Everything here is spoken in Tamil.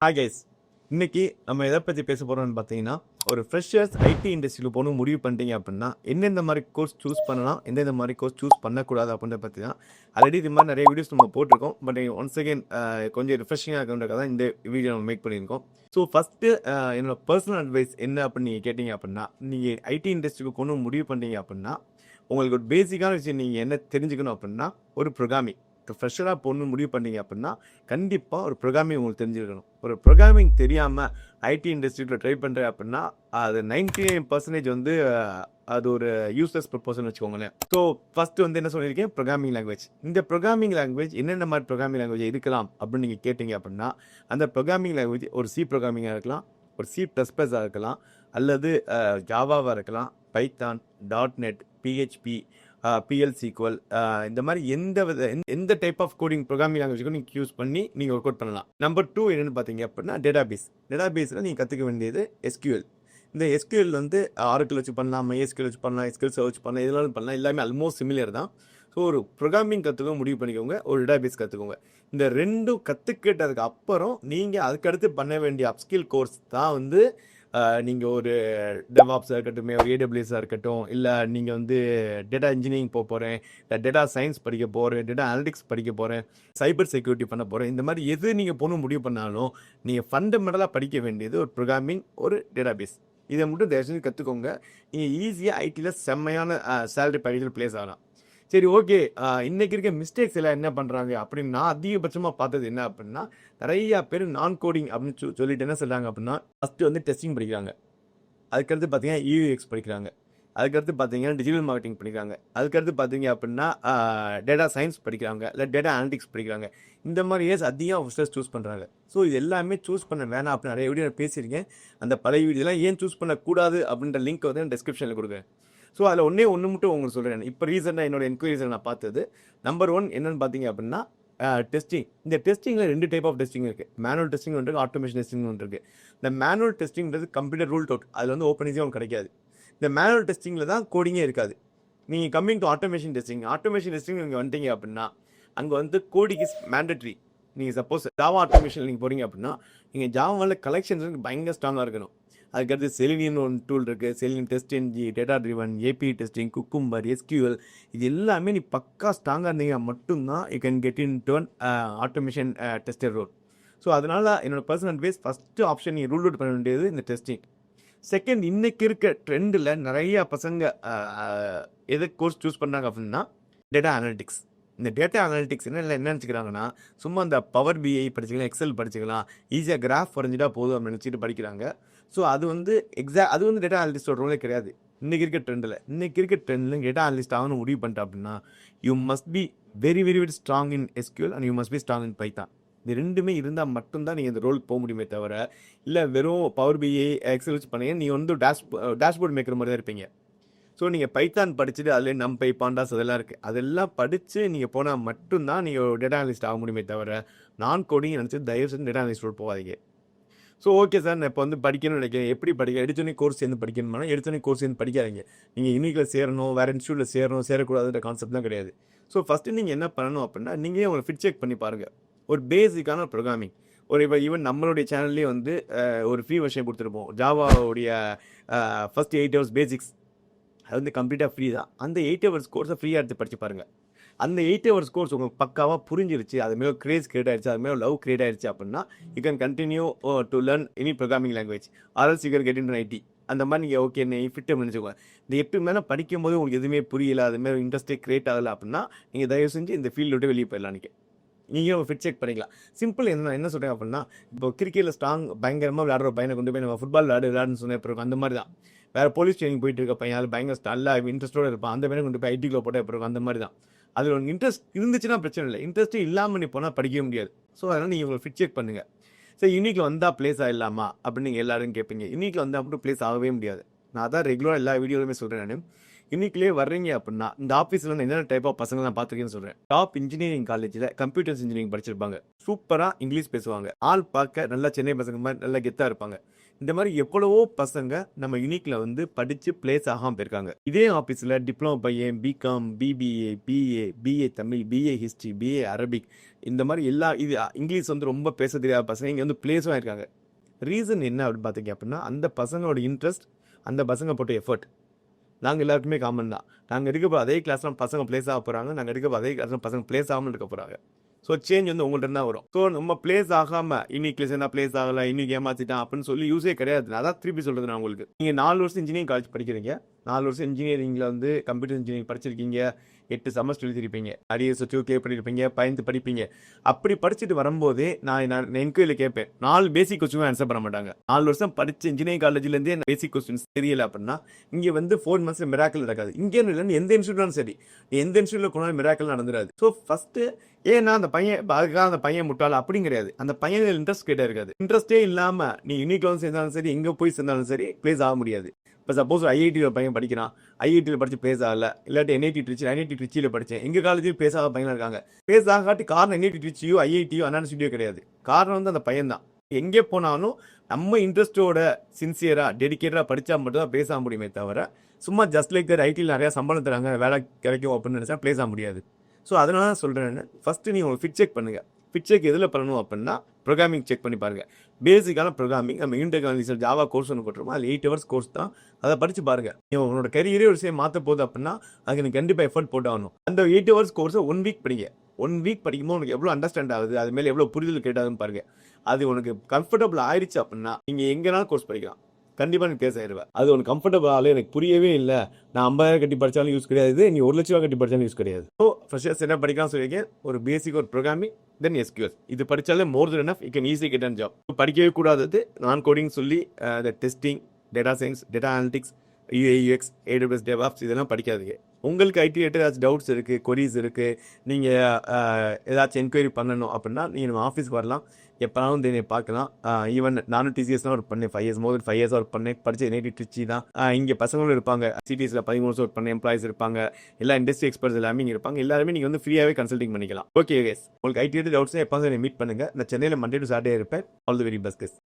ஹாய் கைஸ், இன்னைக்கு நம்ம எதை பற்றி பேச போகிறோம்னு பார்த்தீங்கன்னா, ஒரு ஃப்ரெஷர்ஸ் ஐடி இண்டஸ்ட்ரியில் போகணும் முடிவு பண்ணிட்டீங்க அப்படின்னா எந்தெந்த மாதிரி கோர்ஸ் சூஸ் பண்ணலாம், எந்தெந்த மாதிரி கோர்ஸ் சூஸ் பண்ணக்கூடாது அப்படின்றத பற்றி தான். ஆல்ரெடி இது மாதிரி நிறைய வீடியோஸ் நம்ம போட்டிருக்கோம். பட் ஒன்ஸ் அகேன் கொஞ்சம் ரிஃப்ரெஷிங்காக இருக்குன்றதுக்காக தான் இந்த வீடியோ நம்ம மேக் பண்ணியிருக்கோம். ஸோ ஃபஸ்ட்டு என்னோட பர்சனல் அட்வைஸ் என்ன அப்படின்னு நீங்கள் கேட்டிங்க அப்படின்னா, நீங்கள் ஐடி இண்டஸ்ட்ரிக்கு கொண்டு முடிவு பண்ணிட்டீங்க அப்படின்னா உங்களுக்கு ஒரு பேசிக்கான விஷயம் நீங்கள் என்ன தெரிஞ்சுக்கணும் அப்படின்னா, ஒரு ப்ரோக்ராமிங் ஃப்ரெஷராக போகணும்னு முடிவு பண்ணீங்க அப்படின்னா கண்டிப்பாக ஒரு ப்ரோக்ராமிங் உங்களுக்கு தெரிஞ்சிருக்கணும். ஒரு ப்ரோக்ராமிங் தெரியாமல் ஐடி இண்டஸ்ட்ரியில் ட்ரை பண்ணுறேன் அப்படின்னா அது 99% வந்து அது ஒரு யூஸ்லெஸ் ப்ரொபோசல்னு வச்சுக்கோங்களேன். ஸோ ஃபஸ்ட்டு வந்து என்ன சொல்லியிருக்கேன், ப்ரோக்ராமிங் லாங்குவேஜ். இந்த ப்ரோக்ராமிங் லாங்குவேஜ் என்னென்ன மாதிரி ப்ரோக்ராமிங் லாங்குவேஜ் இருக்கலாம் அப்படின்னு நீங்கள் கேட்டிங்க அப்படின்னா, அந்த ப்ரோக்ராமிங் லாங்குவேஜ் ஒரு சி ப்ரோக்ராமிங்காக இருக்கலாம், ஒரு சி ப்ளஸ் ப்ளஸ்ஸாக இருக்கலாம், அல்லது ஜாவாவாக இருக்கலாம், பைத்தான், .NET, PHP, PL/SQL, இந்த மாதிரி எந்த டைப் ஆஃப் கோடிங் ப்ரோக்ராமிங் லாங்குவேஜுக்கும் நீங்கள் யூஸ் பண்ணி நீங்கள் ஒர்க் அவுட் பண்ணலாம். நம்பர் 2 என்னென்னு பார்த்தீங்க அப்படின்னா டேட்டாபேஸில் நீங்கள் கற்றுக்க வேண்டியது SQL. இந்த SQL வந்து ஆரக்கிள் வச்சு பண்ணலாம், MySQL வச்சு பண்ணலாம், SQL Server வச்சு பண்ணலாம், இதெல்லாம் பண்ணலாம். எல்லாமே ஆல்மோஸ்ட் சிமிலர் தான். ஸோ ஒரு ப்ரோக்ராமிங் கற்றுக்க முடிவு பண்ணிக்கோங்க, ஒரு டேட்டாபேஸ் கற்றுக்கோங்க. இந்த ரெண்டும் கற்றுக்கிட்டதுக்கு அப்புறம் நீங்கள் அதுக்கடுத்து பண்ண வேண்டிய அப்ஸ்கில் கோர்ஸ் தான் வந்து நீங்கள் ஒரு டெவாப்ஸாக இருக்கட்டும், ஒரு AWSஆக இருக்கட்டும், இல்லை நீங்கள் வந்து டேட்டா இன்ஜினியரிங் போக போகிறேன், இல்லை டேட்டா சயின்ஸ் படிக்க போகிறேன், டேட்டா அனலிட்டிக்ஸ் படிக்க போகிறேன், சைபர் செக்யூரிட்டி பண்ண போகிறேன், இந்த மாதிரி எது நீங்கள் போகணும் முடிவு பண்ணாலும் நீங்கள் ஃபண்டமெண்டலாக படிக்க வேண்டியது ஒரு ப்ரோக்ராமிங், ஒரு டேட்டாபேஸ். இதை மட்டும் தயவு செஞ்சு கற்றுக்கோங்க. நீங்கள் ஈஸியாக ஐடியில் செம்மையான சேலரி பேக்கேஜில் பிளேஸ் ஆகலாம். சரி, ஓகே. இன்றைக்கி இருக்க மிஸ்டேக்ஸ் எல்லாம் என்ன பண்ணுறாங்க அப்படின்னு நான் அதிகபட்சமாக பார்த்தது என்ன அப்படின்னா, நிறையா பேர் நான் கோடிங் அப்படின்னு சொல்லிட்டு என்ன சொல்கிறாங்க அப்படின்னா, ஃபஸ்ட்டு வந்து டெஸ்டிங் படிக்கிறாங்க, அதுக்கடுத்து பார்த்தீங்கன்னா UX படிக்கிறாங்க, அதுக்கடுத்து பார்த்தீங்கன்னா டிஜிட்டல் மார்க்கெட்டிங் படிக்கிறாங்க, அதுக்கடுத்து பார்த்தீங்க அப்படின்னா டேட்டா சயின்ஸ் படிக்கிறாங்க, இல்லை டேட்டா அனலிட்டிக்ஸ் படிக்கிறாங்க. இந்த மாதிரி அதிகம் ஃபஸ்ட்டு சூஸ் பண்ணுறாங்க. ஸோ இது எல்லாமே சூஸ் பண்ண வேணாம் அப்படின்னு நிறைய வீடியோ பேசியிருக்கேன். அந்த பழைய வீடியோலாம் ஏன் சூஸ் பண்ணக்கூடாது அப்படின்ற லிங்க் வந்து டிஸ்கிரிப்ஷனில் கொடுக்குறேன். ஸோ அதில் ஒன்று மட்டும் உங்களுக்கு சொல்கிறேன். இப்போ ரீசெண்டாக என்னோட என்கொயரிஸில் நான் பார்த்தது நம்பர் 1 என்னென்னு பார்த்தீங்க அப்படின்னா டெஸ்டிங். இந்த டெஸ்டிங்கில் 2 டைப் ஆஃப் டெஸ்டிங் இருக்குது. மேனுவல் டெஸ்டிங் ஒன்று இருக்குது, ஆட்டோமேஷன் டெஸ்டிங் ஒன்று இருக்குது. இந்த மேனுவல் டெஸ்டிங்கிறது கம்ப்யூட்டர் ரூல்ட் அவுட், அதில் வந்து ஓப்பன் ஈஸியாக ஒன்று கிடைக்காது. இந்த மேனுவல் டெஸ்டிங்கில் தான் கோடிங்கே இருக்காது. நீங்கள் கம்மிங் டு ஆட்டோமேஷன் டெஸ்டிங் நீங்கள் வந்துட்டீங்க அப்படின்னா அங்கே வந்து கோடிங் இஸ் மேண்டட்ரி. நீங்கள் சப்போஸ் ஜாவா ஆட்டோமேஷன் நீங்கள் போகிறீங்க அப்படின்னா நீங்கள் ஜாவாவில் கலெக்ஷன்ஸ் பயங்கர ஸ்ட்ராங்காக இருக்கணும். அதுக்கடுத்து செலினியன் ஒன்று டூல் இருக்குது, selenium TestNG, data driven, API testing, cucumber, SQL, இது எல்லாமே நீ பக்கா ஸ்ட்ராங்காக இருந்தீங்க மட்டும்தான் you can get in to automation tester role. So அதனால் என்னோட பர்சனல் அட்வைஸ், ஃபஸ்ட்டு ஆப்ஷன் நீங்கள் ரூல் அவுட் பண்ண வேண்டியது இந்த டெஸ்டிங். செகண்ட், இன்றைக்கி இருக்க ட்ரெண்டில் நிறையா பசங்க எது கோர்ஸ் சூஸ் பண்ணுறாங்க அப்படின்னா டேட்டா அனலிட்டிக்ஸ். இந்த டேட்டா அனலிட்டிக்ஸ் என்ன நினச்சிக்கிறாங்கன்னா, சும்மா இந்த பவர் BI படிச்சுக்கலாம், எக்ஸல் படிச்சுக்கலாம், ஈஸியாக கிராஃப் வரைஞ்சிட்டா போதும் அப்படின்னு நினச்சிட்டு படிக்கிறாங்க. ஸோ அது வந்து அது வந்து டேட்டா அனலிஸ்டோட ரோலே கிடையாது. இன்றைக்கி இருக்க ட்ரெண்டில் டேட்டா அனலிஸ்ட் ஆகணும் முடிவு பண்ணிட்டா அப்படின்னா you must be very very very strong in SQL and you must be strong in Python. இது ரெண்டுமே இருந்தால் மட்டும்தான் நீங்கள் இந்த ரோலுக்கு போக முடியுமே தவிர, இல்லை வெறும் பவர் BI எக்ஸல் வச்சு பண்ணீங்க நீங்கள் வந்து டேஷ்போர்ட் மேக்கிற மாதிரி தான் இருப்பீங்க. ஸோ நீங்கள் பைத்தான் படிச்சுட்டு அதில் NumPy, Pandas அதெல்லாம் இருக்குது, அதெல்லாம் படித்து நீங்கள் போனால் மட்டும்தான் நீங்கள் டேட்டா அனலிஸ்ட் ஆக முடியுமே தவிர, நான் கோடிங் நினச்சி தயவு செஞ்சு டேட்டா அனலிஸ்டோடு போகாதீங்க. ஸோ ஓகே சார், நான் இப்போ வந்து படிக்கணும்னு நினைக்கிறேன், எப்படி படிக்க எடுத்தோடனே கோர்ஸ் சேர்ந்து படிக்கணும்னா எடுத்தோடனே கோர்ஸ் சேர்ந்து படிக்காதீங்க. நீங்கள் யூனிக்கில் சேரணும், வேறு இன்ஸ்டியூட்டில் சேரக்கூடாதுன்ற கான்செப்ட் தான் கிடையாது. ஸோ ஃபஸ்ட்டு நீங்கள் என்ன பண்ணணும் அப்படின்னா, நீங்களே உங்களை ஃபிட் செக் பண்ணி பாருங்கள். ஒரு பேசிக்கான ப்ரோக்ராமிங், ஒரு இப்போ ஈவன் நம்மளுடைய சேனல்லேயே வந்து ஒரு ஃப்ரீ வெர்ஷன் கொடுத்துருப்போம். ஜாவாவுடைய ஃபஸ்ட் 8 hours பேசிக்ஸ், அது வந்து கம்ப்ளீட்டாக ஃப்ரீ தான். அந்த 8 hours கோர்ஸை ஃப்ரீயாக எடுத்து படித்து பாருங்கள். அந்த 8 hours கோர்ஸ் உங்களுக்கு பக்காவாக புரிஞ்சிருச்சு, அது மேலே கிரேஸ் கிரியேட் ஆயிடுச்சு, அது மேலே லவ் கிரியேட் ஆயிடுச்சு அப்படின்னா you can continue to learn any programming language or else you can get in IT. அந்த மாதிரி நீங்கள் ஓகே ஃபிட்டு நினச்சிக்கோங்க. இந்த 8 மேலே படிக்கும்போது உங்களுக்கு எதுவுமே புரியல, அதுமாதிரி இன்ட்ரெஸ்ட்டே கிரியேட் ஆகலை அப்படின்னா நீங்கள் தயவு செஞ்சு இந்த ஃபீல்டு விட்டு வெளியே போயிடலாம். நீங்கள் ஃபிட் செக் பண்ணிக்கலாம். சிம்பிள் என்ன சொல்கிறேன் அப்படின்னா, இப்போ கிரிக்கெட்டில் பயங்கரமாக விளையாடுற பையனை கொண்டு போய் நம்ம ஃபுட்பால் விளையாடுன்னு சொன்ன பிறகு அந்த மாதிரி தான். வேறு போலீஸ் ட்ரைனிங் போயிட்டு இருக்க பையன் அது பயங்கர நல்லா இன்ட்ரெஸ்ட்டோடு இருப்பான், அந்த பையனை கொண்டு போய் ஐடிக்குள்ளே போட்ட பிறகு அந்த மாதிரி தான். அதில் ஒரு இன்ட்ரெஸ்ட் இருந்துச்சுன்னா பிரச்சனை இல்லை, இன்ட்ரெஸ்ட்டு இல்லாமல் நீ போனால் படிக்கவே முடியாது. ஸோ அதனால் நீங்கள் உங்களை ஃபிட் செக் பண்ணுங்கள். சரி, யூனிக்கில் வந்தால் ப்ளேஸ் ஆகிடலாமா அப்படின்னு நீங்கள் எல்லோரும் கேட்பீங்க. யூனிக்கில் வந்தால் மட்டும் ப்ளேஸ் ஆகவே முடியாது. நான் அதான் ரெகுலராக எல்லா வீடியோலுமே சொல்கிறேன். நான் இன்னைக்குள்ளே வர்றீங்க அப்படின்னா இந்த ஆஃபீஸில் வந்து என்னென்ன டைப் ஆஃப் பசங்க நான் பார்த்துருக்கேன்னு சொல்கிறேன். டாப் இன்ஜினியரிங் காலேஜில் கம்ப்யூட்டர்ஸ் இன்ஜினியரிங் படிச்சிருப்பாங்க. சூப்பராக இங்கிலீஷ் பேசுவாங்க. ஆள் பார்க்க நல்லா சென்னை பசங்க மாதிரி நல்லா கெத்தாக இருப்பாங்க. இந்த மாதிரி எவ்வளவோ பசங்க நம்ம யூனிக்ல வந்து படித்து பிளேஸ் ஆகாமல் போயிருக்காங்க. இதே ஆஃபீஸில் டிப்ளமோ பையன், BCom, BBA, BA Tamil, BA history, BA Arabic, இந்த மாதிரி எல்லா இது இங்கிலீஷ் வந்து ரொம்ப பேச தெரியாத பசங்க இங்கே வந்து பிளேஸும் ஆயிருக்காங்க. ரீசன் என்ன அப்படின்னு பார்த்தீங்க அப்படின்னா அந்த பசங்களோட இன்ட்ரெஸ்ட், அந்த பசங்க போட்ட எஃபர்ட் நாங்கள் எல்லாருக்குமே காமன் தான். நாங்கள் இருக்கப்போ அதே கிளாஸ்லாம் பசங்க பிளேஸ் ஆக போகிறாங்க, நாங்கள் இருக்கப்போ அதே கிளாஸ்லாம் பசங்க பிளேஸ் ஆகாமல் இருக்க போகிறாங்க. ஸோ சேஞ்ச் வந்து உங்கள்கிட்ட தான் வரும். ஸோ நம்ம பிளேஸ் ஆகாமல் இன்னைக்கு சேர்ந்தா பிளேஸ் ஆகலை, இன்னைக்கு ஏமாற்றிட்டான் அப்படின்னு சொல்லி யூஸே கிடையாது. அதான் திருப்பி சொல்கிறது நான் உங்களுக்கு. நீங்கள் 4 வருஷம் இன்ஜினியரிங் காலேஜ் படிக்கிறீங்க, 4 வருஷம் இன்ஜினியரிங்கில் வந்து கம்ப்யூட்டர் இன்ஜினியரிங் படிச்சிருக்கீங்க, 8 செமஸ்டர் எழுதிருப்பீங்க, அரியர்ஸ் வச்சு கிளியர் பண்ணியிருப்பீங்க, பயந்து படிப்பீங்க. அப்படி படிச்சுட்டு வரும்போதே நான் என்கொயரியில் கேட்பேன், 4 பேசிக் கொஸ்டின் ஆன்சர் பண்ண மாட்டாங்க. 4 வருஷம் படித்த இன்ஜினியரிங் காலேஜ்லேருந்தே பேசிக் கொஸ்டின்ஸ் தெரியல அப்படின்னா இங்கே வந்து 4 மந்த்ஸ் மிராக்கல் நடக்காது. இங்கே இல்லைன்னு எந்த இன்ஸ்டியூட்டும் சரி, எந்த இன்ஸ்டியூட்டில் கொண்டாலும் மிராக்கல் நடந்துடாது. ஸோ ஃபஸ்ட்டு ஏன்னா அந்த பையன் அதுக்காக அந்த பையன் முட்டாள அப்படியும் கிடையாது. அந்த பையன் இன்ட்ரெஸ்ட் கிட்டே இருக்காது. இன்ட்ரெஸ்டே இல்லாமல் நீ யூனிக்ல வந்து சேர்ந்தாலும் சரி, எங்கே போய் சேர்ந்தாலும் சரி பிளேஸ் ஆக முடியாது. இப்போ சப்போஸ் ஐஐடியில் பையன் படிக்கிறான், ஐஐடியில் படித்து பேஸ் ஆகல, இல்லாட்டி என்ஐடி ட்ரிச்சியில் படித்தேன், எங்கள் காலேஜில் பேஸ் ஆக பையனாக இருக்காங்க. பேஸ் ஆகாட்டி காரணம் என்ஐடி ட்ரிச்சியோ ஐஐடியோ அண்ணா ஸ்டுடியோ கிடையாது. காரணம் வந்து அந்த பையன் தான். எங்கே போனாலும் நம்ம இன்ட்ரெஸ்ட்டோட சின்சியராக டெடிக்கேட்டடாக படித்தா மட்டும் தான் பேச முடியுமே தவிர சும்மா ஜஸ்ட் லைக் தர் ஐடியில் நிறையா சம்பளம் தராங்க வேலை கிடைக்கும் அப்படின்னு நினச்சா பேச முடியாது. ஸோ அதனால தான் சொல்கிறேன், ஃபஸ்ட்டு நீங்கள் ஒரு ஃபிட் செக் பண்ணுங்கள். ஃபிட் செக் எதில் பண்ணணும் அப்படின்னா ப்ரோக்ராமிங் செக் பண்ணி பாருங்கள். பேசிக்கான ப்ரோக்ராமிங் நம்ம இன்டெக்னாலஜி ஜாவா கோர்ஸ் ஒன்று போட்டுருமோ, அதில் 8 ஹவர்ஸ் கோர்ஸ் தான். அதை படித்து பாருங்கள். நீ உங்களோட கரியரே ஒரு விஷயம் மாற்ற போகுது அப்படின்னா அதுக்கு எனக்கு கண்டிப்பாக எஃபர்ட் போட்டு ஆகணும். அந்த 8 ஹவர்ஸ் கோர்ஸை 1 வீக் படிங்க. 1 வீக் படிக்கும்போது உனக்கு எவ்வளோ அண்டர்ஸ்டாண்ட் ஆகுது, அது மேலே எவ்வளோ புரிதல் கேட்டாதுன்னு பாருங்கள். அது உனக்கு கம்ஃபர்டபுள் ஆயிடுச்சு அப்படின்னா நீங்கள் எங்கேனாலும் கோர்ஸ் படிக்கலாம். கண்டிப்பாக நீ பேச ஆயிடுவேன். அது உனக்கு கம்ஃபர்டபுள் ஆகல, எனக்கு புரியவே இல்லை, நான் 50,000 கட்டி படித்தாலும் யூஸ் கிடையாது, நீ 1,00,000 கட்டி படித்தாலும் யூஸ் கிடையாது. ஸோ ஃப்ரெஷர்ஸ் என்ன படிக்கலாம் சொல்லியிருக்கேன், ஒரு பேசிக் ஒரு ப்ரோக்ராமிங் தென் SQL இது படித்தாலே more than enough you can easy get and job. படிக்கவே கூடாதது நான் கோடிங் சொல்லி இந்த testing, data science, data analytics, UX, AWS, DevOps இதெல்லாம் படிக்காதீங்க. உங்களுக்கு ஐடி ரிலேட்டட் ஏதாச்சும் டவுட்ஸ் இருக்குது, கொரிஸ் இருக்குது, நீங்கள் ஏதாச்சும் என்கொயரி பண்ணணும் அப்படின்னா நீங்கள் நம்ம ஆஃபீஸ்க்கு வரலாம். எப்போனாலும் என்னை பார்க்கலாம். ஈவன் நானும் TCSலாம் ஒர்க் பண்ணேன், 5 இயர்ஸ், மோர் தென் 5 இயர்ஸ் ஒர்க் பண்ணேன். படித்த NIT ட்ரிச்சி தான். இங்கே பசங்களும் இருப்பாங்க, சிட்டிஸில் 13 வருஷம் ஒர்க் பண்ண எம்ப்ளாயிஸ் இருப்பாங்க, எல்லா இண்டஸ்ட்ரி எக்ஸ்பர்ட்ஸ் எல்லாமே இங்கே இருப்பாங்க. எல்லாருமே நீங்கள் வந்து ஃப்ரீயாகவே கன்சல்டிங் பண்ணிக்கலாம். ஓகே கேஸ், உங்களுக்கு ஐடி ரிலேட்டட் டவுட்ஸ் எப்போ என்னை மீட் பண்ணுங்கள். நான் சென்னையில் மண்டே டு சாட்டர்டே இருப்பேன். All the very best case.